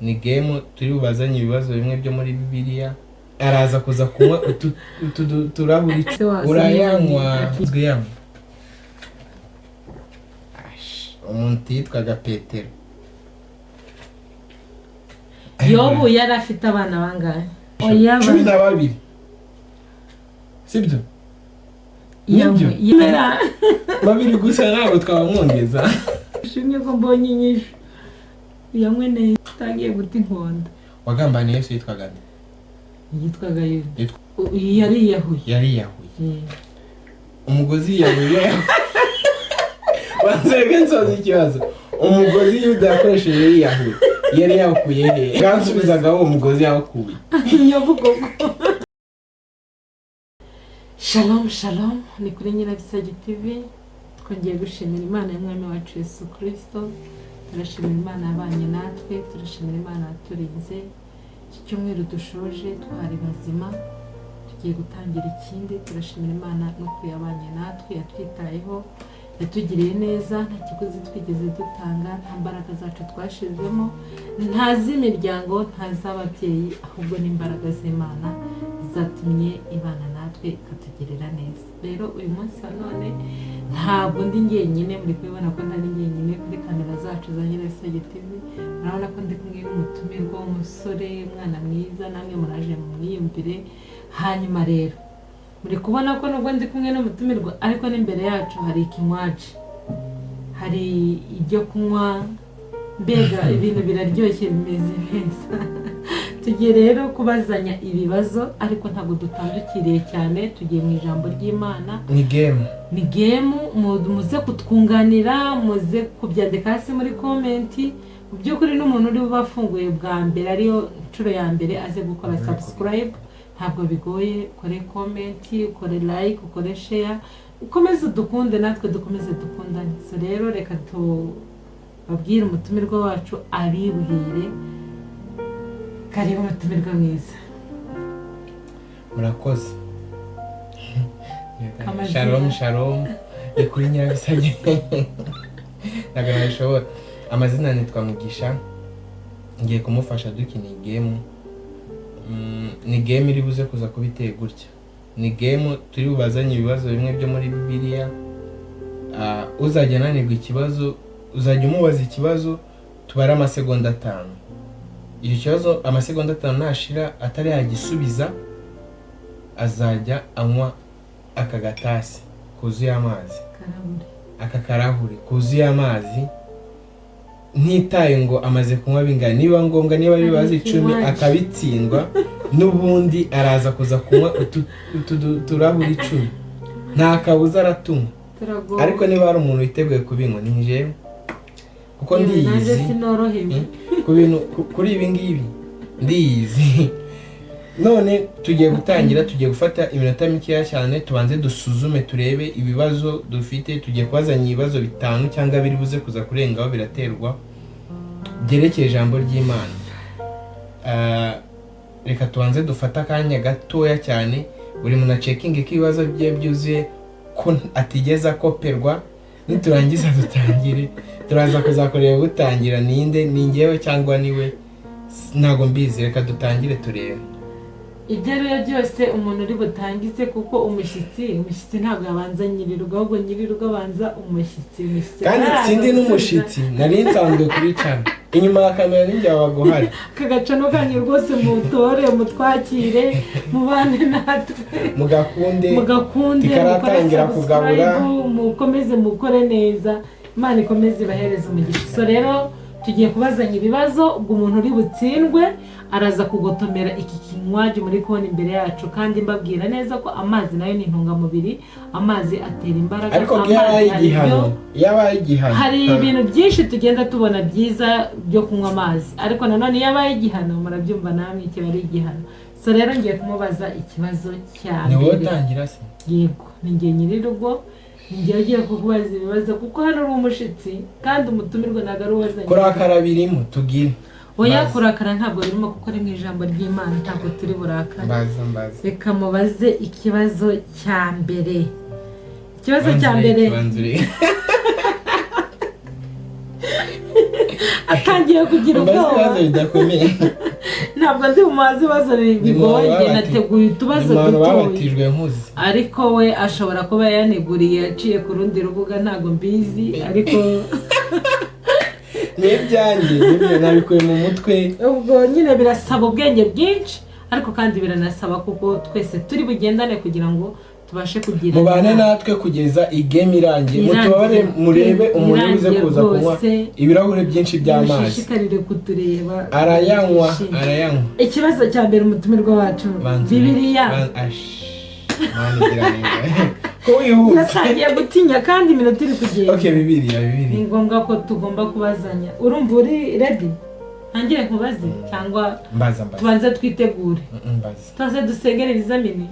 ni game turi bubazanye ibibazo bimwe byo muri Bibiliya. Araza kuza kunywa turahuri urayanywa yanywa. Umuntu yitwaga Petero. Yobu yari afite abana bangahe? Oya 12. Sibyo? Nibyo. Babiri gusa nabo twabamwongeza. Shimye ko mbonye inyishu. Yamwe ne tagiye guta inkonda. Wagambaniye Yesu yitwaga nde? Yitwaga Yuda. Yari yahuye. Umugozi yahuye. Wanzege nsoza ikibazo. Umugozi Yuda yakoresheje yahuye. Yari yakuye he? Gansubizaga uwo mugozi yakuye. Nyabugogo. Shalom, ni kuri Nyirabisage TV. Twongeye gushimira Imana y'Umwami wacu Yesu Kristo. Turashimira Imana yabanye natwe, turashimira Imana yaturinze. Iki cyumweru dushoje twari bazima. Tugiye gutangira ikindi, turashimira Imana no kuyabanye natwe, yatwitayeho, yatugiriye neza, nta kiguzi twigeze dutanga, nta mbaraga zacu twashizemo, nta z'imiryango, nta z'ababyeyi, ahubwo n'imbaraga z'Imana zatumye ibana natwe ikatugirira neza. Rero uyu munsi wa none ntabwo ndi njyenyine, muri kubibona ko ntari njyenyine kuri kamera zacu za Nyirabisage TV. Murabona ko ndi kumwe n'umutumirwa w'umusore, umwana mwiza, namwe muraje mwiyumvire. Hanyuma rero muri kubona ko nubwo ndi kumwe n'umutumirwa ariko n'imbere yacu hari ikinywaji, hari ibyo kunywa, mbega ibintu biraryoshye bimeze neza. Tugiye rero kubazanya ibibazo ariko ntabwo dutandukiriye cyane, tugiye mu ijambo ry'Imana. Ni game muze kutwunganira, muze kubyandika hasi muri comment. Mu by'ukuri n'umuntu uri bubafunguye bwa mbere ariyo inshuro ya mbere aze gukora subscribe, ntabwo bigoye. Ukore comment, ukore like, ukore share, ukomeze dukunde natwe dukomeze dukundane. So rero reka tubabwire umutumirwa wacu abibwire. Karibu umutumirwa mwiza. Murakoze. Shalom. Kuri Nyirabisage. Nagarashobora. Amazina nitwa Mugisha. Ngiye kumufasha dukina game. Ni game iri buze kuza kubiteye gutya. Ni game turi bubazanye ibibazo bimwe byo muri Bibiliya. Uzajya nanirwa ikibazo, uzajya umubaza ikibazo, tubara amasegonda 5. Iyo kibazo amasegonda 5 nashira atari yagisubiza, azajya anywa akagatasi kuzuye amazi. Akakarahuri kuzuye amazi. Ntitaye ngo amaze kunywa bingana, niba ngombwa niba bibaza 10 akabitsindwa, n'ubundi araza kuza kunywa turahuri 10. Nta kabuza aratunywa. Ariko niba hari umuntu witeguye kubinywa ni njyewe, kuko ndiyizi ku bintu kuri ibi ngibi ndiyizi. None tugiye gutangira, tugiye gufata iminota mikeya cyane, tubanze dusuzume turebe ibibazo dufite. Tugiye kubazanya ibibazo 5 cyangwa biri buze kuza kurengaho, biraterwa byerekeye ijambo ry'Imana. Reka tubanze dufata akanya gatoya cyane, buri muntu checking ko ibibazo bye byuzuye, ko atigeza koperwa. Niturangiza dutangire, turaza kuzakorera gutangira ninde, ni ngewe cyangwa niwe, ntago mbizi. Reka dutangire turebe. Ibyo rero byose umuntu uri butangize, kuko umushyitsi ntabwo yabanza nyirirwa, ahubwo nyirirwa abanza umushyitsi. Kandi sindi n'umushyitsi, nari nsanzwe kuri channel. Inyuma ya kamera ninjye wabaguhari. Kagacano kanyu rwose mutore, mutwakire, mubane natwe. Mugakunde, tikaratangira kugabura. Mukomeze mukore neza. Imana ikomeze ibahereza umugisha. So rero tugiye kubazanya ibibazo, ubwo umuntu uri butsindwe araza kugotomera iki kinywaji muri kubona imbere yacu. Kandi mbabwira neza ko amazi nayo ni intungamubiri, amazi atera imbaraga. Ariko yabaye igihano, hari ibintu byinshi tugenda tubona byiza byo kunywa amazi, ariko nanone yabaye igihano, murabyumva namwe kiba ari igihano. So rero ngiye kumubaza ikibazo cyane. Ni wowe utangira se? Yego, ni ngiye nyirirugo. Ngiye ugiye kukubaza ibibazo kuko hano uri umushitsi kandi umutumirwa ntago ari uwazanye. Kurakara birimo tugire. Oya, kurakara ntabwo birimo kuko ari mu ijambo ry'Imana, ntabwo turi burakara. Mbaza. Reka mubaze ikibazo cya mbere. Ikibazo cya mbere. atangiye kugira Mbaza ubwoba ibibazo bidakomeye. ntabwo ndi bumaze ibibazo bigoye nateguye utubazo dutoya babatijwe nkuzi. ariko we ashobora kuba yaneguriye yaciye ku rundi rubuga ntabwo mbizi ariko n'ibyanjye nabikuye mu mutwe. ubwo nyine birasaba ubwenge bwinshi ariko kandi biranasaba kuko twese turi bugendane kugira ngo tubashe kugira mubane natwe kugeza igame irangiye mutubare murebe umuntu uze kuza kunywa ibirahure byinshi by'amazi. Mushishikarire kutureba. Arayanywa. Ikibazo cya mbere umutumirwa wacu Bibiliya ko wihuta yatangiye gutinya kandi iminota iri kugenda. Okay, Bibiliya ni ngombwa ko tugomba kubazanya. Urumva uri ready? Ntangire kubaze cyangwa mbaza tubanze twitegure. Tubanze dusengere ibizamini.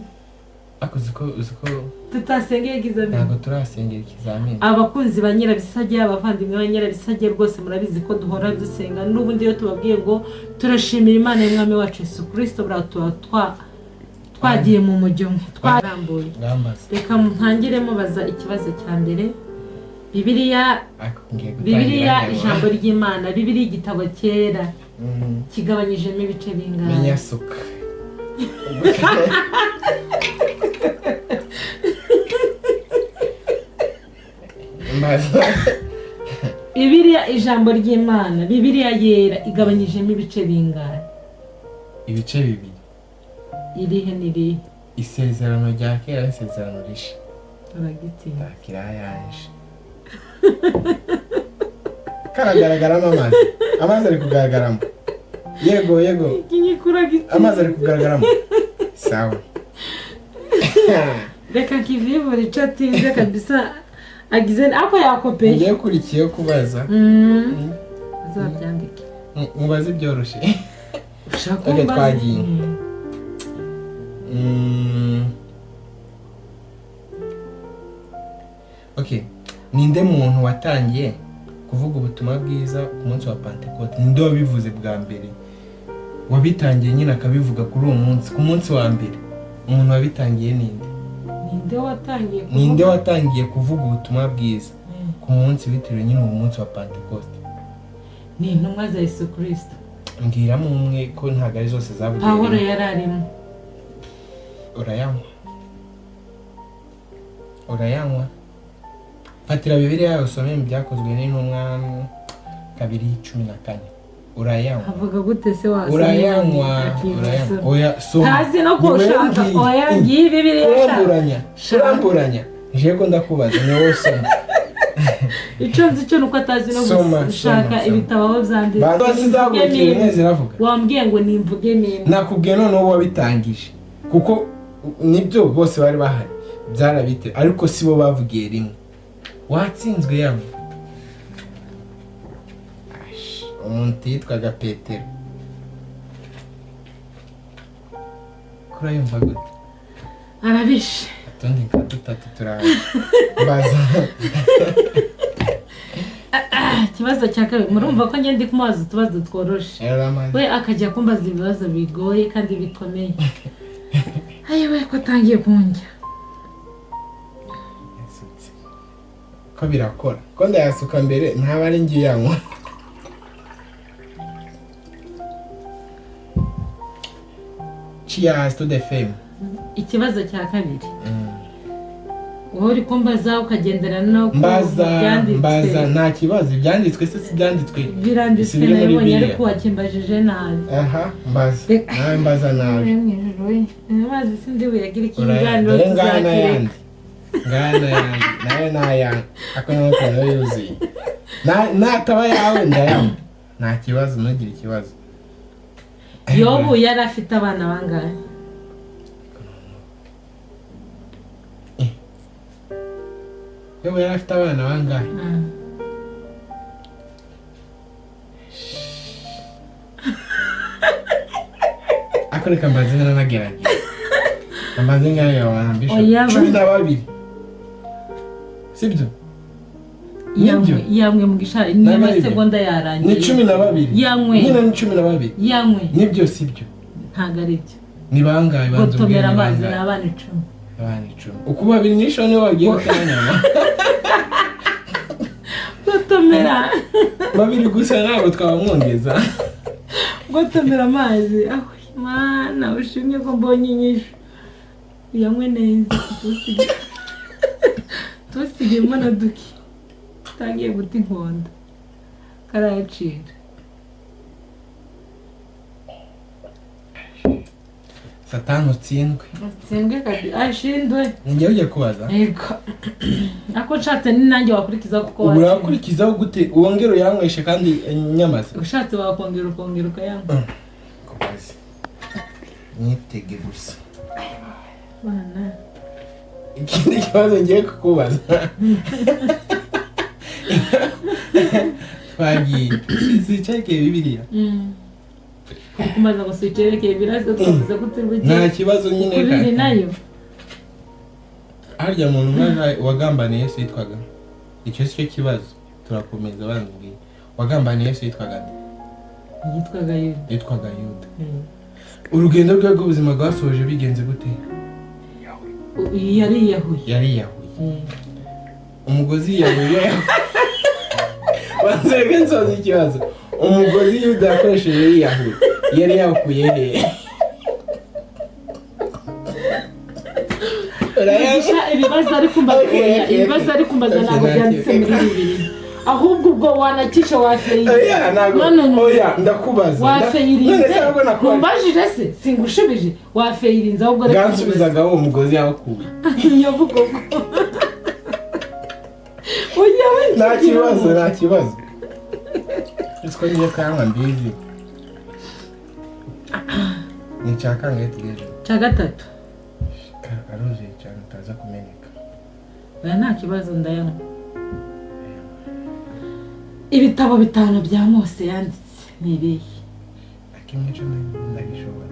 Uziko tutasengera ikizamini. Ntabwo turasengera ikizamini. Abakunzi ba Nyirabisage, abavandimwe ba Nyirabisage rwose murabizi ko duhora dusenga n'ubundi iyo tubabwiye ngo turashimira Imana y'Umwami wacu Yesu Kristo twagiye mu mujyo twarambuye. Reka ntangire mubaza ikibazo cya mbere. Bibiliya ijambo ry'Imana, Bibiliya igitabo cyera kigabanyijemo ibice bingahe? Menyasuka. Bibiliya ijambo ry'Imana, Bibiliya yera igabanyijemo ibice bingahe? Ibice bibiri. Irihe n'irihe? Isezerano rya kera n'isezerano rishya. Turagitinya. Kirayanje. Karagaragaramo amazi ari kugaragaramo. Yego amazi ari kugaragaramo. Sawa. Reka kivivure chatinze kabisa agize ako yakopeye. Ngiye kurikiye kubaza. Zabyandike. Mubaze byoroshye. Ushaka kumbaza. Okay. Ninde muntu watangiye kuvuga ubutumwa bwiza ku munsi wa Pentecote? Ninde wabivuze bwa mbere? Wabitangiye nyine akabivuga kuri uwo munsi, ku munsi wa mbere. Umuntu wabitangiye ninde? Ninde watangiye kuvuga ubutumwa bwiza ku munsi witiriwe nyine uwo munsi wa Pentecote? Ni intumwa za Yesu Kristo. Mbwiramo umwe ko ntago ari zose zavugiye. Pawulo yararimo. Urayanywa. Fatira Bibiliya usome mu byakozwe n'intumwa 2:14. Urayanywa. Avuga gute se wase? Urayanywa. Oya so. Tazi no koshaka. Oya ngiye Bibiliya. Kuramburanya. Je ko ndakubaza ni wowe soma. Icyo nzi cyo nuko atazi no gushaka ibitabo byanditse. Bazizagukira neza iravuga. Wambwiye ngo nimvuge neza. Nakubwiye none uwo wabitangije. Kuko nibyo bose bari bahari. Byarabite ariko sibo bavugiye rimwe. Watsinzwe yamwe. Umuntu yitwaga Petero. Kurayumva gute? Arabishe. Atundi nkatutatu turaje. Baza. Ikibazo cya kabiri murumva ko ngende kumubaza utubazo tworoshe. We akajya kumbaza ibibazo bigoye kandi bikomeye. Ayewe ko atangiye kunjya. Ko birakora. Ko ndayasuka mbere ntaba ari ngiye yanywa. Cheers to the fame. Ikibazo cya kabiri. Wowe uri kumbaza ukagenderana no mbaza nta kibazo ibyanditswe se si byanditswe. Biranditswe nabonye ariko wakimbajije nabi. Aha mbaza. Nawe mbaza nabi. Amazi sindi buyagira ikiganiro tuzakire. Ngana yanjye nawe nayanga akona ko nawe yuzuye nataba yawe ndayama nta kibazo ntugire ikibazo. Yobu yari afite abana bangahe? Yobu yari afite abana bangahe? Akoreka mbaze nanagerageza. Ambaze ngayo wambisha 12. Sibyo? Yamwe mugisha ni segonda yarangiye. Ni 12. Yamwe. Nyina ni 12. Yamwe. Nibyo sibyo. Ntago ari byo. Ni bangaye banzu bwira. Gotomera amazi n'abana 10. Abana 10. Uko babiri nisho ni wagiye kanyama. gotomera babiri gusa ntabwo twabamwongeza. gotomera amazi aho mana ushimye ko mbonye inyishu uyanywe neza tusigemo na duki tangiye guta inkondo karayacira Satani utsindwe kadi ashindwe ninjye ujye kubaza yego ako nshatse ni nanjye wakurikiza kuko urakurikizaho gute wongera uyanyweshe kandi nyamaze ushatse wakongera ukayanywa kubaza nitege gusa bana ikindi kibazo ngiye kukubaza twagiye sicaye bibiliya kumaza ngo sicereke biraza twavuze ko turi nta kibazo nyine kuri nayo harya muntu mwana wagambaniye Yesu yitwaga icyo cyo kibazo turakomeza bandubwiye wagambaniye Yesu yitwaga Yuda urugendo rwe rw'ubuzima rwasoje bigenze gute yari yahuye umugozi yahuye banzege nsoza ikibazo umugozi Yuda yakoresheje yari yakuye he ibibazo ari kumbaza ntabwo byanditse muri Bibiliya ahubwo ubwo wanakisha wafeyirinze ndakubaza wafeyirinze ntumbajije se singushubije wafeyirinze ahubwo reka nsubizaga uwo mugozi yakuye yavuga nta kibazo itsiko ngiye kanywa mbizi ni cyakangaye tugeze cya gatatu aruzuye cyane utaza kumeneka oya nta kibazo ndayanywa ibitabo 5 bya Mose yanditse ni ibihe akimwe cyo ndagishobora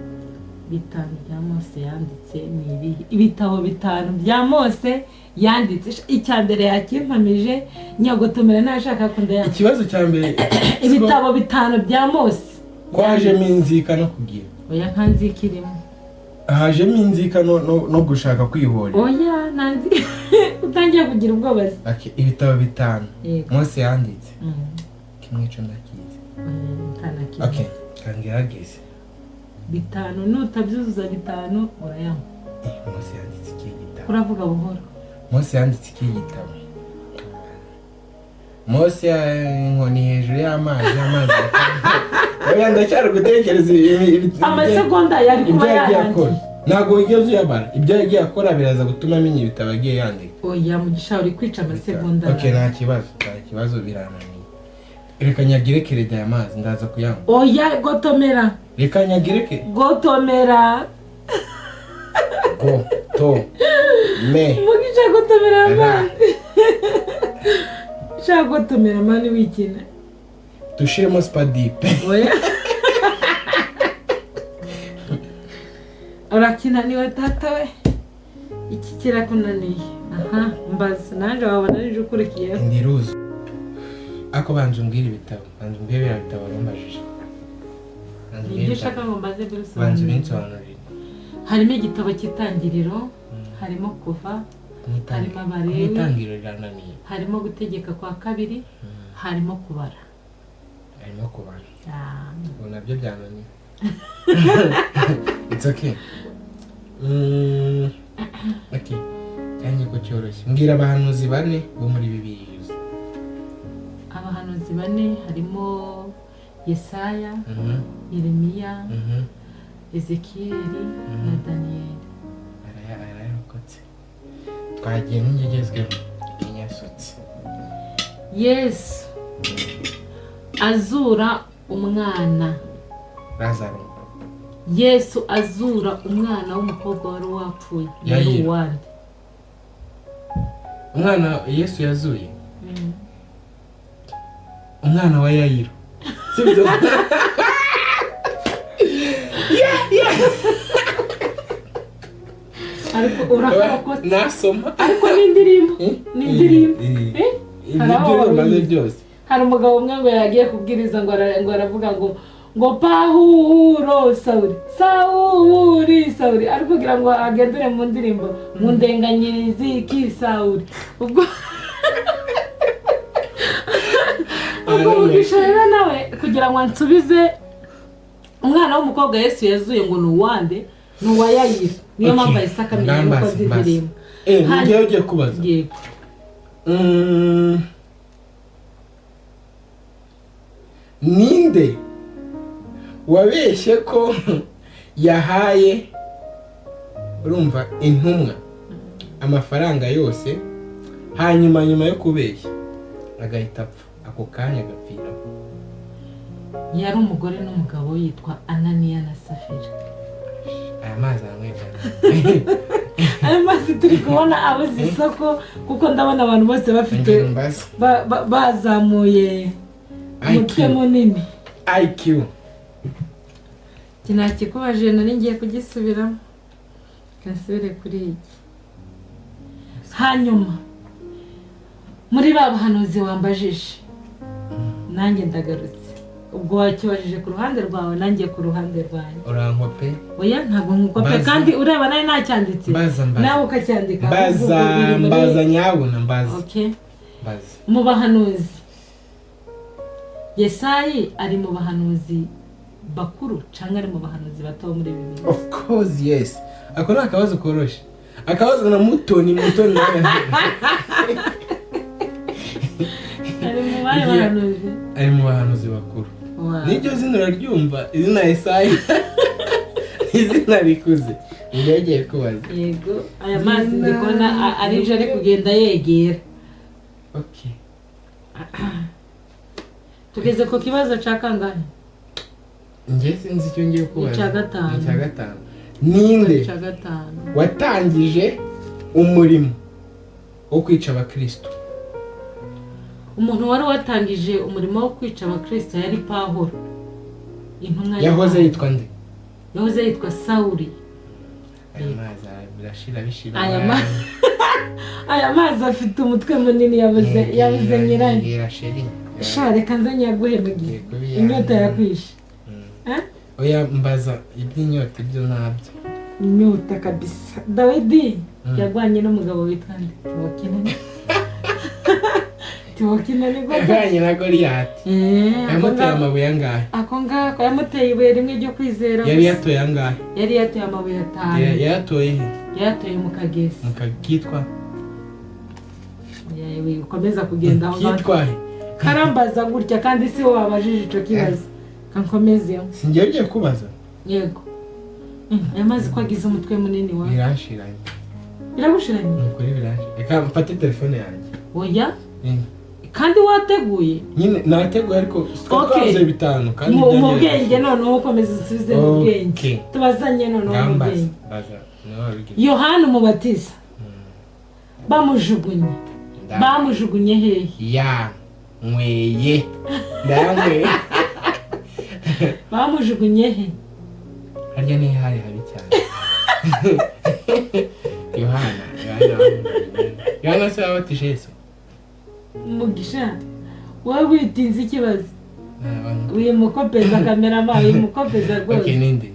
5 bya Mose yanditse ni ibihe ibitabo 5 bya Mose yanditse icya mbere yakimpamije nyagotomera nashaka ko ndayanywa ikibazo cya mbere ibitabo 5 bya Mose kwajemo inzika no kugira oya nkanzikirimo hajemo inzika no gushaka kwihorera oya nanzi utangiye kugira ubwoba ibitabo 5 Mose yanditse kimwe cyo ndakizi okay kangerageze 5 nutabyuzuza 5 urayanywa Mose yanditse iki gitabo uravuga buhoro Mose yanditse iki gitabo Mose inkoni hejuru y'amazi oya ndacyari gutekereza amasegonda yari kuba yarangiye ntabwo wigeze uyabara ibyo yagiye akora biraza gutuma amenya ibitabo agiye yandika oya mugisha uri kwica amasegonda okay nta kibazo birananiye reka nyagire kereda y'amazi ndaza kuyanywa oya gotomera reka nyagire gotomera mugisha gotomera amazi gotomera mani wikina dushiremo spadipe oya urakina niwe tata we iki kirakunaniye aha mbaza naje wabona nije ukurikiye ndiruzi ako banze umbwira ibitabo banze umbwira bya bitabo barumbajije ibyo ushaka ngo mbaze banze binsobanurire harimo igitabo cy'itangiriro harimo kuva harimo abarewi itangiriro rirananiye harimo gutegeka kwa kabiri harimo kubara ubu nabyo byananiye it's okay okay cyane ko cyoroshye mbwira abahanuzi 4 bo muri Bibiliya abahanuzi 4 harimo Yesaya Yeremiya Ezekiyeli na Daniyeli arayarokotse twagiye n'ingegezweho inyasutse Yesu azura umwana Lazaro Yesu azura umwana w'umukobwa wari wapfuye yari uwande umwana Yesu yazuye umwana wa Yayiro sibyo ariko urakora nasoma ariko n'indirimbo ibyo byose hari umugabo umwe ngo yagiye kubwiriza ngo aravuga ngo Pawulo Sawuli ariko kugira ngo agendere mu ndirimbo mu ndenganyirizi ki Sawuli ubwo ubwo Mugisha rero nawe kugira ngo ansubize umwana w'umukobwa Yesu yazuye ngo ni uwande ni uwa Yayira niyo mpamvu ahise akamenya nuko zidirimo ngiye ugiye kubaza yego ninde wabeshye ko yahaye urumva intumwa amafaranga yose hanyuma nyuma yo kubeshya agahita apfa ako kanya agapfira yari umugore n'umugabo yitwa Ananiya na Safira aya mazi aramwegana aya mazi turi kubona abuze isoko kuko ndabona abantu bose bafite bazamuye umutwe munini IQ kinakikubaje nari ngiye kugisubiramo kasubire kuri iki hanyuma muri ba bahanuzi wambajije nanjye ndagarutse ubwo wakibajije ku ruhande rwawe nanjye ku ruhande rwanjye urankope oya ntabwo nkukope kandi ureba nawe nacyanditse nawe ukacyandika mbaza nyabuna mbaza okay mu bahanuzi Yesayi ari mu bahanuzi bakuru cyangwa ari mu bahanuzi bato muri Bibiliya of course yes ako ni akabazo koroshe akabazo na mutoni nawe ari mu bahanuzi bakuru niryo zina uraryumva izina Yesayi izina rikuze ngiye kubaza yego aya mazi ndikona arije ari kugenda yegera okay tugeze ku kibazo cya kangahe njye sinzi icyo ngiye kubaza icya gatanu ninde watangije umurimo wo kwica abakristo umuntu wari watangije umurimo wo kwica abakristo yari Pawulo intumwa yahoze yitwa nde yahoze yitwa Sawuli aya mazi birashira bishira aya mazi afite umutwe munini yabuze nyirayo sha reka nzanye yaguhemugiye inyota yakwishe oya mbaza iby'inyota ibyo ntabyo inyota kabisa Dawidi yagwanye n'umugabo witwa nde Tiwokina ni yagwanye na Goliyati yamuteye amabuye angahe ako ngako yamuteye ibuye rimwe ryo kwizera yari yatoye angahe yari yatoye amabuye 5 yatoye mu kagezi mukagitwa yewe ukomeza kugenda aho kitwaye karambaza gutya kandi si wowe wabajije ico kibazo kankomezeho singiye ugiye kubaza yego yamaze kwagiza umutwe munini wa biragushiranye kuri birashira reka mfate telefone yanjye oya kandi wateguye nyine nateguye ariko twaze bitanu kandi mu bwenge noneho ukomeza usubize mu bwenge tubazanye noneho mu bwenge Yohana umubatiza bamujugunye hehe mweye ndamwe bamujugunye he harya ni hari habi cyane Yohana se yabatije Yesu Mugisha wowe witinze ikibazo uyu mukopeza kamerama uyu mukopeza rwose okay ninde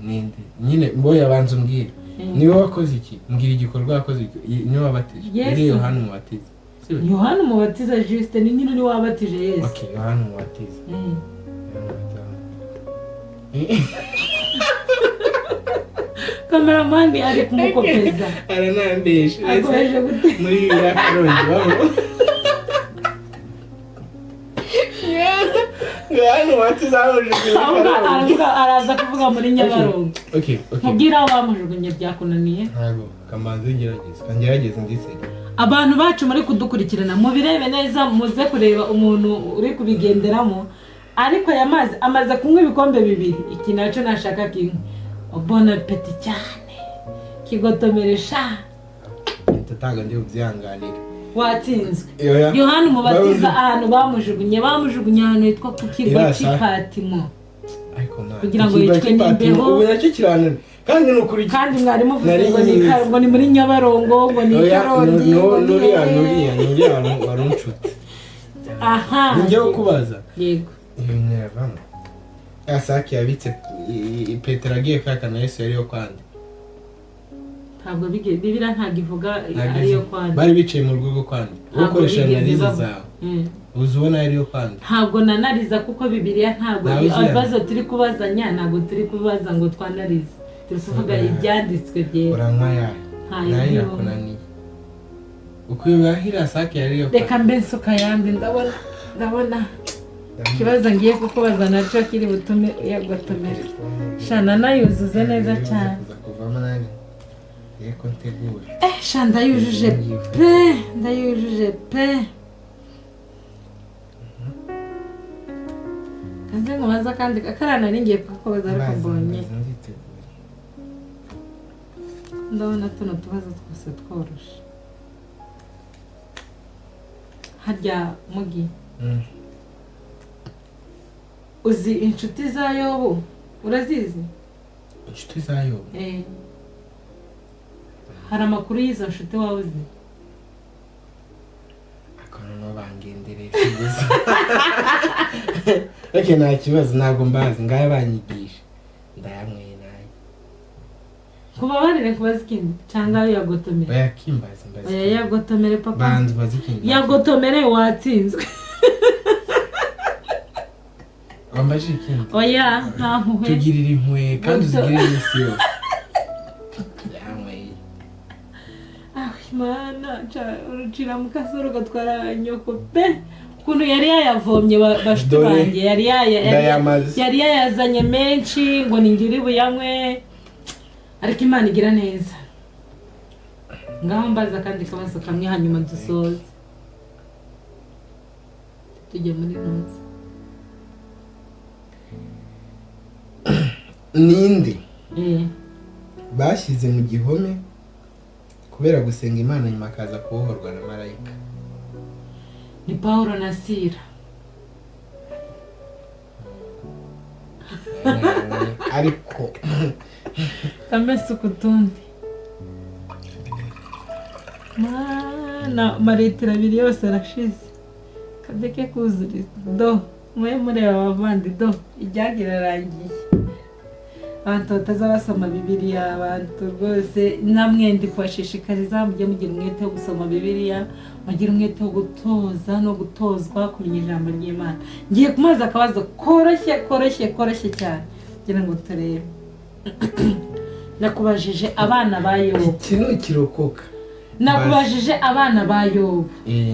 nyine mboye abanza umbwire niwe wakoze iki mbwira igikorwa wakoze niwe wabatije yari Yohana umubatiza Yohana umubatiza juste ni nyine ni wabatije Yesu okay Yohana umubatiza kameramani ari kumukopeza aranambesha akomeje gute muri ya karongi wabo Yohana umubatiza araza kuvuga muri Nyabarongo okay mubwira aho bamujugunye byakunaniye ntago kamanzi ngerageza ndise abantu bacu muri kudukurikirana mu birebe neza muze kureba umuntu uri kubigenderamo ariko aya mazi amaze kunywa ibikombe 2 iki naco nashaka kimwe bon appétit cyane kigotomeresha tataga ndi ubyanganira watsinzwe Yohana umubatiza ahantu bamujugunye ahantu yitwa ku kigo cy'Ipatimo kugira ngo yicwe n'imbeho ubu nacyo kiranana kandi nukuri kandi mwari muvuze ngo ni muri Nyabarongo ngo ni Karongi nuriya waruncuti aha ngiye kubaza yego nevamo asaki yabitse Petero agiye kwakana Yesu yari yo kwandi ntabwo Bibiliya ntago ivuga ari yo kwandi bari bicaye mu rugo rwo kwandi ukoresha analize zawe uzubona ariyo kwanda ntabwo nanariza kuko bibiliya ntabwo Nawe uzi ibibazo turi kubazanya ntabwo turi kubaza ngo twanarize turi kuvuga ibyanditswe byera uranywa yayo nayo irakunaniye ukwibahira sake yariyo reka mbe nsuka yandi ndabona ikibazo ngiye kukubaza nacyo kiri butume yagotomera shana nayuzuze neza cyane kuvamo nani yeko ntegura sha ndayujuje pe kanze nkubaza kandi akarana ningiye kukubaza ariko mbonye ndabona tuno tubazo twose tworoshe harya mugi uzi inshuti za Yobu urazizi inshuti za Yobu hari amakuru y'izo nshuti wawe uzi akono bangendereye gusa okay nta kibazo ntabwo mbazi ngaye banyigisha ndayamweye naye kubabarire kubaza ikindi cyangwa yagotomere yakimbaza mbazi yagotomere papa banzi bazi ikindi yagotomere watsinzwe wambaje ikindi oya ntampuhwe tugirira impuhwe kandi uzigirira isi yose yamweye mana urucira mu kasoro gatwara nyoko pe ukuntu yari yayavomye bashiti banjye yari yayazanye menshi ngo ningire buyanywe ariko Imana igira neza ngaho mbaza kandi kabazo kamwe hanyuma dusoze tujye muri ntuzi ninde bashyize mu gihome kubera gusenga Imana nyuma akaza kubohorwa na marayika ni Paulo na Sila ariko kamese ukutundi mana maritiro abiri yose arashize kadeke kuzuriza do mwe mureba abavandi do ijyagira arangiye abantu batazabasoma Bibiliya abantu rwose namwe kubashishikariza mujye mugira umwete wo gusoma Bibiliya mugira umwete wo gutoza no gutozwa kumenya ijambo ry'Imana ngiye kumaza akabazo koroshye cyane kugira ngo turebe nakubajije abana ba Yobu ikintu kirokoka nakubajije abana ba Yobu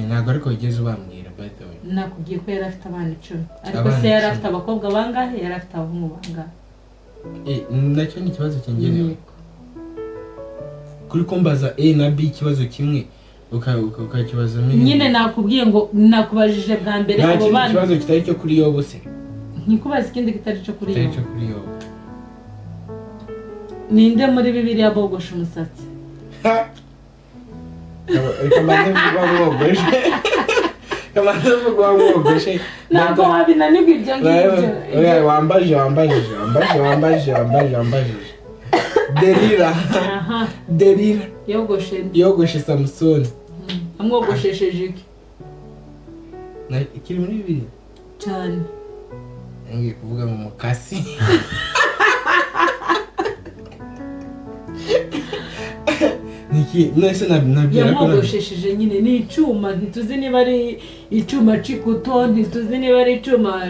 ntabwo ariko ugeze ubambwira by the way nakubwiye ko yari afite abana 10 ariko se yari afite abakobwa bangahe yari afite abahungu bangahe nacyo ni ikibazo kingenewe kuri kumbaza na B ikibazo kimwe ukakibaza nyine nakubwiye ngo nakubajije bwa mbere abo bana ikibazo kitari cyo kuri Yobu se nkikubaza ikindi kitari cyo kuri Yobu ninde muri Bibiliya bogosha umusatsi Kamanda mvuga mwogoshe nako wabinanirwa ibyo ngibyo wambaje Delila yogoshe Samusoni amwogoshesheje iki kiri muri Bibiliya cyane ngiye kuvuga ngo mukasi niki nese nabyera ko yamogoshesheje nyine ni icuma ntituzi niba ari icuma cikuto ntituzi niba ari icuma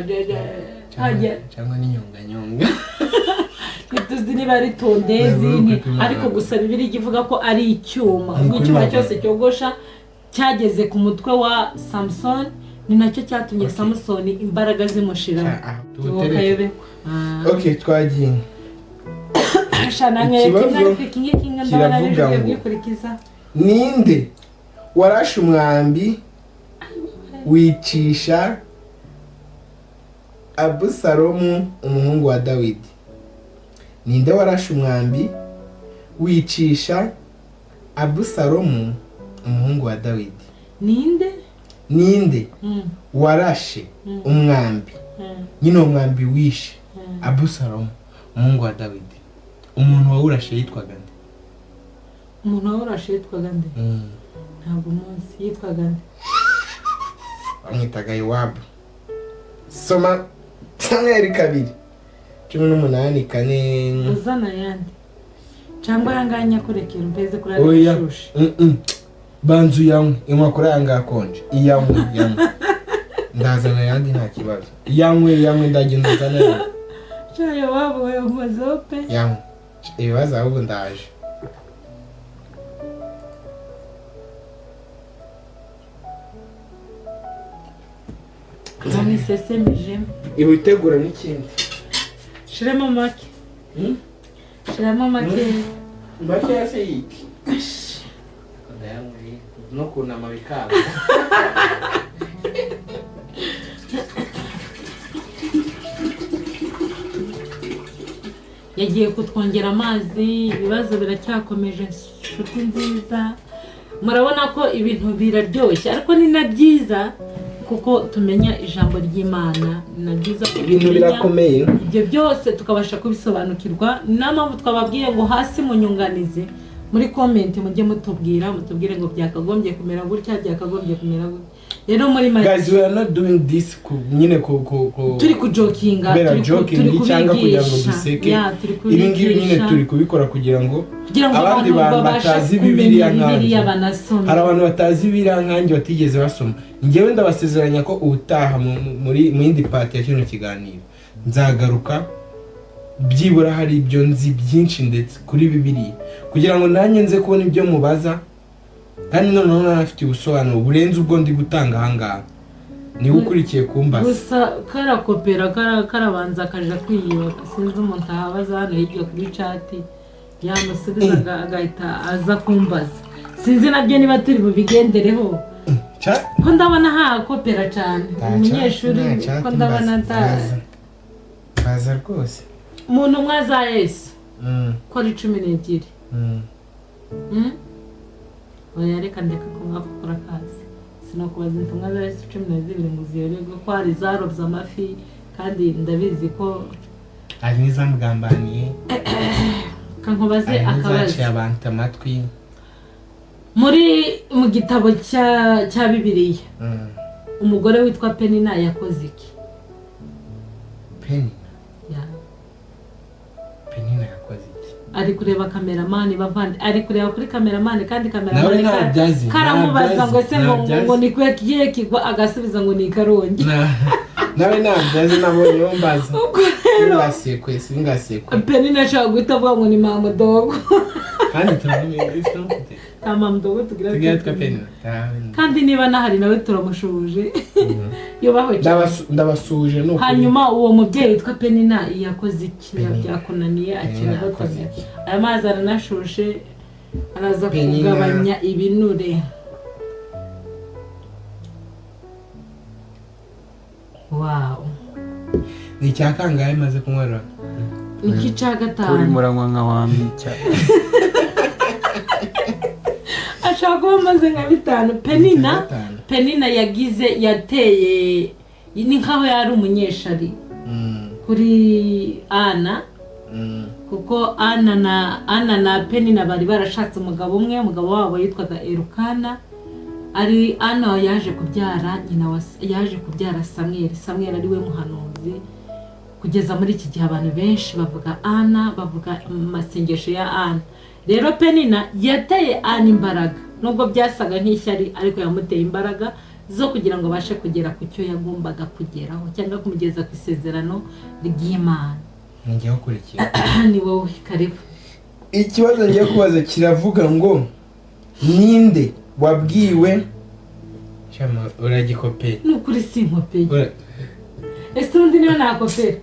cyangwa n'inyonganyonga ntituzi niba ari tondezi ariko gusa Bibiliya ivuga ko ari icyuma icyuma cyose cyogosha cyageze ku mutwe wa Samson ni nacyo cyatumye Samson imbaraga zimushira okay twagiye ikibazo kiravuga ngo ninde warashe umwambi wicisha Abusalomu umuhungu wa Dawidi ninde warashe umwambi wicisha Abusalomu umuhungu wa Dawidi ninde warashe umwambi nyine umwambi wishe Abusalomu umuhungu wa Dawidi umuntu wawurashe yitwaga nde ntabwo umunsi yitwaga nde bamwitaga Yowabu soma Samweli 2:18 uzana yandi cyangwa yanganya kurekera umpeze kuri abishushe banzu yamwe inkwa kuri yanga konje iyamwe ndazana yandi nta kibazo. Yanywe ndagenda nzana yandi. Chayo wabo we umazope. Yanywe. Ibibazo ahubwo ndaje. Zani sesemeje. Ibitegura n'ikindi. Shiremo make. Shiremo make. Make yase yiki. Ndayamuri no kunama bikaba. Yagiye kutwongera amazi, ibibazo biracyakomeje inshuti nziza. Murabona ko ibintu biraryoshye ariko ni na byiza kuko tumenya ijambo ry'Imana, na byiza ibintu birakomeye. Ibyo byose tukabasha kubisobanukirwa. N'ampamvu twababwiye ngo hasi mu nyunganizi muri comment mujye mutubwire ngo byakagombye kumera gutya, byakagombye kumera gutya. Rero muri guys, we are not doing this nyine turi kujokinga, turi cyangwa kugira ngo duseke. Ibi ngibi nyine turi kubikora kugira ngo abandi bantu batazi Bibiliya nkanjye. Hari abantu batazi Bibiliya nkanjye batigeze basoma. Ngewe ndabasezeranya ko ubutaha muri yindi part ya kino kiganiro nzagaruka byibura hari ibyo nzi byinshi ndetse kuri Bibiliya kugira ngo nanjye nze kubona ibyo mubaza kandi noneho narafite ubusobanuro burenze ubwo ndi gutanga ahangaha. Niwe ukurikiye kumbaza gusa karakopera karabanza kaja kwiyoba. Sinzi umuntu ahabaza hano hirya kuri chat yamusubizaga agahita aza kumbaza. Sinzi nabyo niba turi bubigendereho ko ndabona hakopera cyane umunyeshuri ko ndabona ataza rwose umuntu mwaza Yesu ko ari 12. Oya reka ndeka kumwakora kazi. Sinakubaza intumwa za Yesu 12 ngo ziyoberwe ko ari zarobye amafi kandi ndabizi ko ari nizamugambaniye. Kankubaze akabazo abantu amatwi mu gitabo cya Bibiliya. Umugore witwa Penina yakoze iki? Penina yakoze iki? Ari kureba kameramani bavandi, ari kureba kuri kameramani kandi kameramani karamubaza ngo se ngo ni kwekiye kigwa agasubiza ngo ni Karongi. Nawe nabyaze nabonye yombaza. Singasekwe. Penina ashaka guhita avuga ngo ni mama dogo. Kandi turamenye iso. Mama mdogo tugira Penina. Kandi niba nahari nawe turamushuje. Yobaho ndabasuje nuko. Hanyuma uwo mubyeyi witwa Penina yakoze iki byakunaniye akina bakoze. Aya mazi aranashushe araza kugabanya ibinure. Wow. Ni cyakangaye maze kunywera. Iki cya gatanu. Uri muranywa nka wambica. Ashaka kuba maze nka 5. Penina yateye ni nkaho yari umunyeshari kuri Ana. Kuko Ana na Penina bari barashatse umugabo umwe, umugabo wabo yitwaga Elukana. Ari Ana yaje kubyara yaje kubyara Samuel ari we muhanuzi. Kugeza muri iki gihe abantu benshi bavuga Ana, bavuga amasengesho ya Ana. Rero Penina yateye Ana imbaraga, nubwo byasaga nk'ishyari ariko yamuteye imbaraga zo kugira ngo bashe kugera ku cyo yagombaga kugeraho cyangwa kumugeza ku isezerano ry'Imana. Ngiye gukurikira. Ni wowe karibu. Ikibazo ngiye kubaza kiravuga ngo ninde wabwiwe cyama uragikope? Nukuri sinkope. Ese undi niyo nakopera?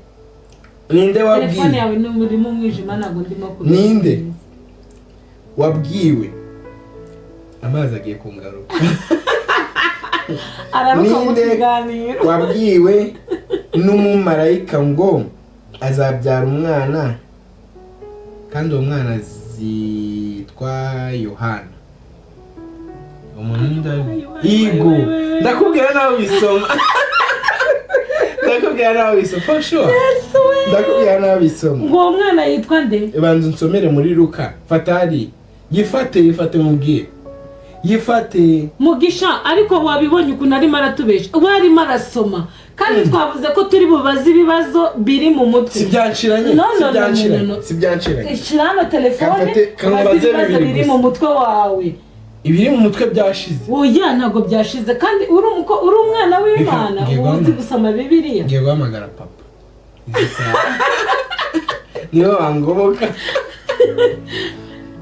Ninde wabwiwe? Telefone yawe ni muri mu mwijima nago ndimo kubona. Ninde wabwiwe? Amazi agiye kungaruka. Araruka mu kiganiro. Wabwiwe n'umumarayika ngo azabyara umwana kandi uwo mwana zitwa Yohana. Umuntu Igo. Ndakubwira nawe bisoma. Ndakubwira nawe bisoma. For sure. Ndakubwira nawe bisoma. Ngo umwana yitwa nde? Banza nsomere muri Luka. Fatari. Yifate mubwiye. Yifate. Mugisha ariko wabibonye ukuntu ari maratubesha. Wari marasoma. Kandi twavuze ko turi bubaza ibibazo biri mu mutwe. Sibyanshiranye. Sibyanshiranye. Sibyanshiranye. Ishirano telefone. Kanbaze biri mu mutwe wawe. ibiri mu mutwe byashize. Oya ntabwo byashize kandi uri umwana w'Imana uzi gusoma Bibiliya. Ngiye guhamagara papa niyo wangoboka.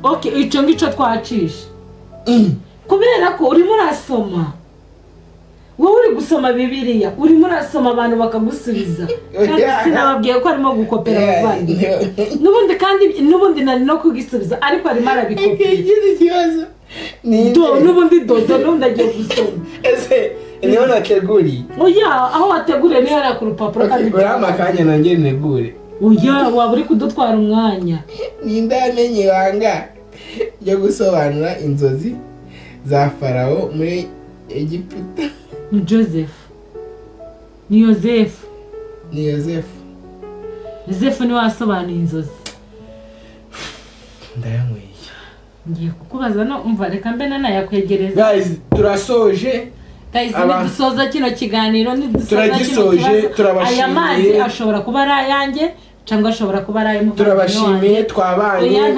Okay, icyo ngicyo twacisha kubera ko urimo urasoma, wowe uri gusoma Bibiliya urimo urasoma abantu bakagusubiza kandi sinababwiye ko arimo gukopera abandi n'ubundi nari no kugisubiza ariko arimo arabikopera. Ikibazo n'ubundi n'ubundi agiye gusoma. Ese niyo nateguriye? Oya, aho wateguriye niyo ari ku rupapuro kandi urama akanya nongere negure. Oya, waba uri kudutwara umwanya. Nindamenye ibanga ryo gusobanura inzozi za Farawo muri Egiputa. Ni Joseph. Ni Yosefu. Yosefu niwe wasobanuye inzozi. Ndayanyweye. Ngiye kukubaza no umva reka mbe nanayakwegereza. Guys, turasoje. Guys, nidusoza kino kiganiro turagisoje. Turabashimiye. Aya mazi ashobora kuba ari ayanjye cyangwa ashobora kuba ari ay'umuvandimwe. Turabashimiye twabanye. Oya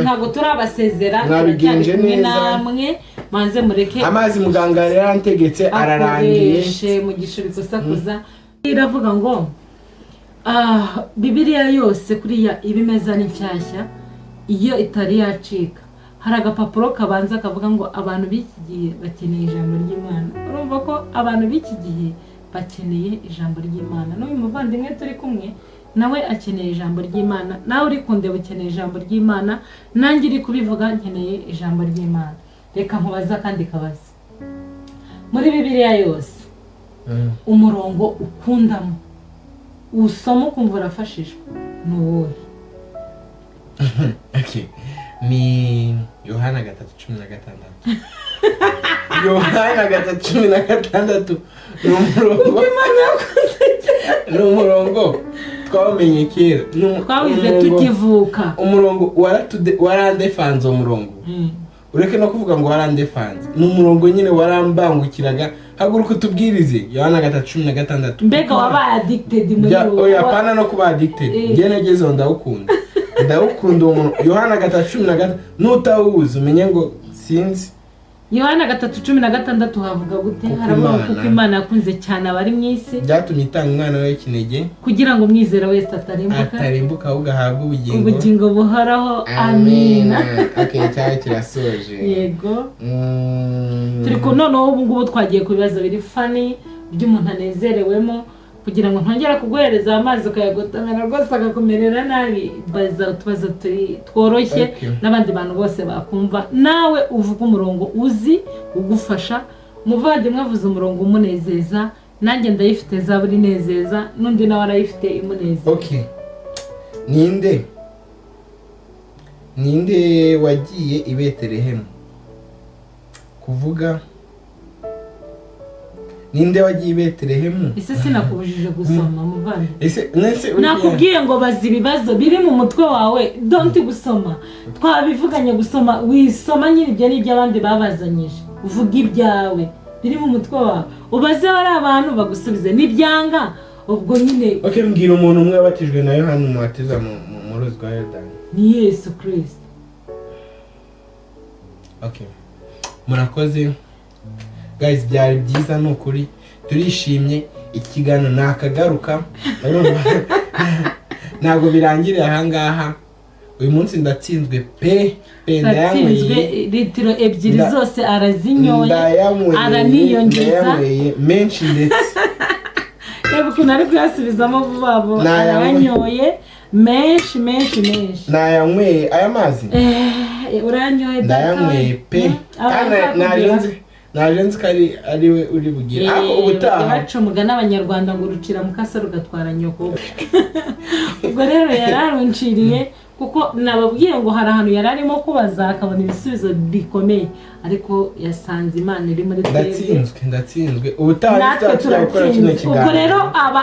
ntago turabasezera. Nabigenje neza. Namwe manze mureke amazi muganga yari yantegetse ararangiye mu gishuri gusakuza. Iravuga ngo Bibiliya yose kuriya ibimeza n'inshyashya iyo itari yacika. Hari agapapuro kabanza kavuga ngo abantu b'iki gihe bakeneye ijambo ry'Imana. Urumva ko abantu b'iki gihe bakeneye ijambo ry'Imana. N'uyu muvandimwe turi kumwe nawe akeneye ijambo ry'Imana. Nawe uri kundeba ukeneye ijambo ry'Imana. Nanjye uri kubivuga nkeneye ijambo ry'Imana. Reka nkubaza kandi kabaza. Muri Bibiliya yose umurongo ukundamo usoma ukumva urafashijwe ni uwuhe? Okay. Ni Yohana 3:16. Yohana 3:16 ni umurongo twamenye kera. Twawize tukivuka. Umurongo warandefanze umurongo. Ureke no kuvuga ngo warandefanze. Ni umurongo nyine warambangukiraga. Haguruka tubwirize Yohana 3:16. Mbega wabaye addicted muri wowe? Oya pana no kuba addicted. Ngiye nagezeho ndawukunda. Ndawukunda umuntu. Yohana 3:16 nutawuzi umenye ngo sinzi. Yohana 3:16 havuga gute? Haravuga kuko Imana yakunze cyane abari mu isi byatumye itanga umwana we kinege kugira ngo mwizera wese atarimbuka ahubwo ahabwe ubugingo buhoraho. Amen. Okay, cyane kirasoje. Yego. Turi ko noneho ubu ngubu twagiye ku bibazo biri funny by'umuntu anezerewemo kugira ngo ntongera kuguhereza amazi ukayagotamera rwose akakumerera nabi. Baza utubazo tworoshye n'abandi bantu bose bakumva. Nawe uvuga umurongo uzi ugufasha. Muvandimwe avuze umurongo umunezeza, nanjye ndayifite Zaburi inezeza, n'undi nawe arayifite imunezeza. Okay. Ninde wagiye i Betelehemu kuvuga? Ninde wagiye i Betelehemu? Ese sinakubujije gusoma muvandi? Ese nakubwiye ngo bazi ibibazo biri mu mutwe wawe, don't gusoma. Twabivuganye gusoma, wisoma nyine ibyo ni by'abandi babazanyije. Uvuga ibyawe biri mu mutwe wawe, ubaze bari abantu bagusubize n'ibyanga ubwo nyine. Okay, mbwira umuntu umwe wabatijwe na Yohana Umubatiza mu ruzi rwa Yorodani. Ni Yesu Kristo. Okay. Murakoze. Guys, byari byiza n'ukuri. Turishimye ikiganiro nakagaruka. Ntabwo birangiriye aha ngaha. Uyu munsi ndatsinzwe pe ndayanyweye litiro 2 zose arazinyoye araniyongeza menshi ndetse reba ukuntu ari kuyasubizamo vuba vuba. Aranyoye menshi nayanyweye aya mazi. Uranyoye ndayanyweye pe kandi naje nzi ko ari we uri bugire aho ubutaha. Bacu mugana abanyarwanda ngo urucira mukasa rugatwara nyoko. Ubwo rero yararunciriye kuko nababwiye ngo hari ahantu yararimo kubaza akabona ibisubizo bikomeye ariko yasanze Imana iri muri twebwe. Ndatsinzwe ubutaha tuzakora kino kiganiro. Ubwo rero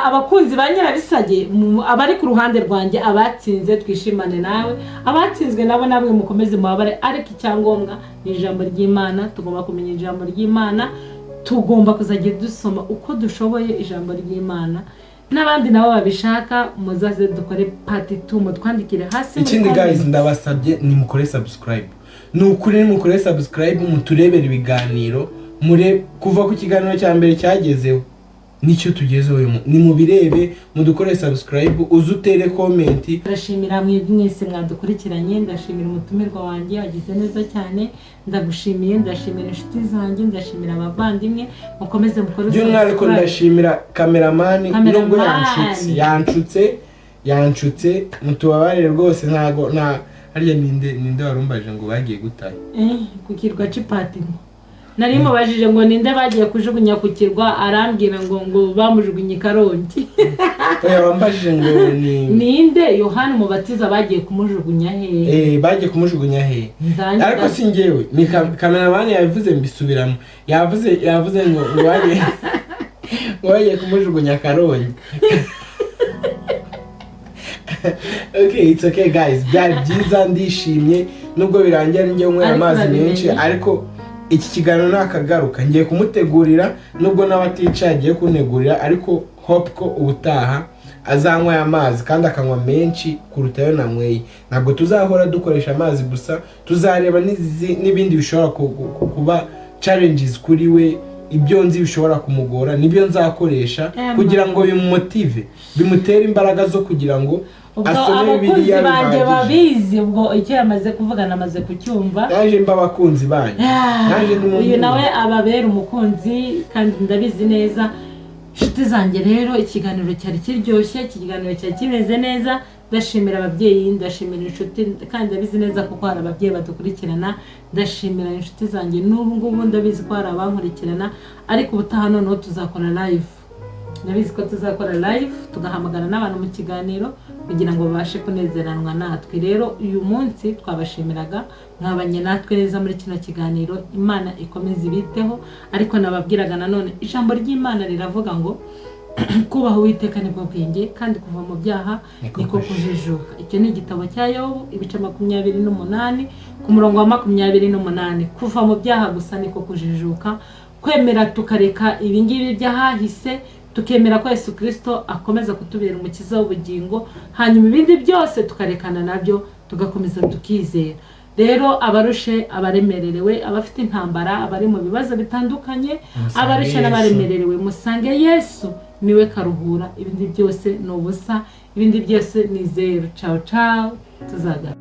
abakunzi ba Nyirabisage abari ku ruhande rwanjye abatsinze twishimane nawe, abatsinzwe nabo namwe mukomeze mubabare, ariko icyangombwa ni ijambo ry'Imana. Tugomba kumenya ijambo ry'Imana, tugomba kuzajya dusoma uko dushoboye ijambo ry'Imana. N'abandi nabo babishaka muzaze dukore part 2 mutwandikire hasi. Ikindi guys ndabasabye ni mukore subscribe. ni ukuri mukore subscribe muturebera ibiganiro kuva ku kiganiro cya mbere cyagezeho nicyo tugezeho ni mubirebe mudukore subscribe uzutere comment. Ndashimira mwese mwadukurikiranye, ndashimira umutumirwa wanjye agize neza cyane, ndagushimiye, ndashimira inshuti zanjye, ndashimira abavandimwe, mukomeze mukore by'umwihariko ndashimira cameraman nubwo yanshutse mutubabarire rwose ntago hariya ninde warumbaje ngo bagiye gutaha ku kirwa Chipati. Nari mubajije ngo ninde bagiye kujugunya ku kirwa, arambwira ngo bamujugunye Karongi. Oya wambajije ngo ninde Yohana Umubatiza bagiye kumujugunya he? Bagiye kumujugunya he? Ariko si njyewe, ni cameraman yabivuze mbisubiramo. Yavuze ngo bagiye kumujugunya Karongi. Okay, it's okay guys. Byari byiza ndishimye nubwo birangira njye umwe amazi menshi, ariko iki kiganiro nakagaruka ngiye kumutegurira nubwo n'abaticaye agiye kuntegurira, ariko hope ko ubutaha azanywa amazi kandi akanywa menshi kuruta yo namweye. Ntabwo tuzahora dukoresha amazi gusa, tuzareba n'ibindi bishobora kuba challenges kuri we, ibyo nzi bishobora kumugora nibyo nzakoresha kugira ngo bimumotive, bimutere imbaraga zo kugira ngo asome Bibiliya banje babizi. Ubwo icyo yamaze kuvuga namaze kucyumva, naje mba abakunzi banje, naje uyu nawe ababera umukunzi kandi ndabizi neza. Inshuti zanjye rero ikiganiro cyari kiryoshye, ikiganiro cyari kimeze neza. Ndashimira ababyeyi, ndashimira inshuti kandi ndabizi neza kuko hari ababyeyi badukurikirana. Ndashimira inshuti zanjye n'ubu ngubu ndabizi ko hari abankurikirana, ariko ubutaha noneho tuzakora live. Ndabizi ko tuzakora live tugahamagara n'abantu mu kiganiro kugira ngo babashe kunezeranwa natwe. Rero uyu munsi twabashimiraga mwabanye natwe neza muri kino kiganiro. Imana ikomeze ibiteho, ariko nababwiraga nanone ijambo ry'Imana riravuga ngo kubaha Uwiteka nibwo bwenge kandi kuva mu byaha niko kujijuka. Icyo ni igitabo cya Yobu ibice 28 ku murongo wa 28. Kuva mu byaha gusa niko kujijuka, kwemera tukareka ibingibi byahahise, tukemera ko Yesu Kristo akomeza kutubera umukiza w'ubugingo, hanyuma ibindi byose tukarekana nabyo tugakomeza tukizera. Rero abarushe, abaremererewe, abafite intambara, abari mu bibazo bitandukanye, abarushe n'abaremererewe, musange Yesu niwe karuhura. Ibindi byose ni ubusa, ibindi byose ni zero. Ciao ciao, tuzagaruka.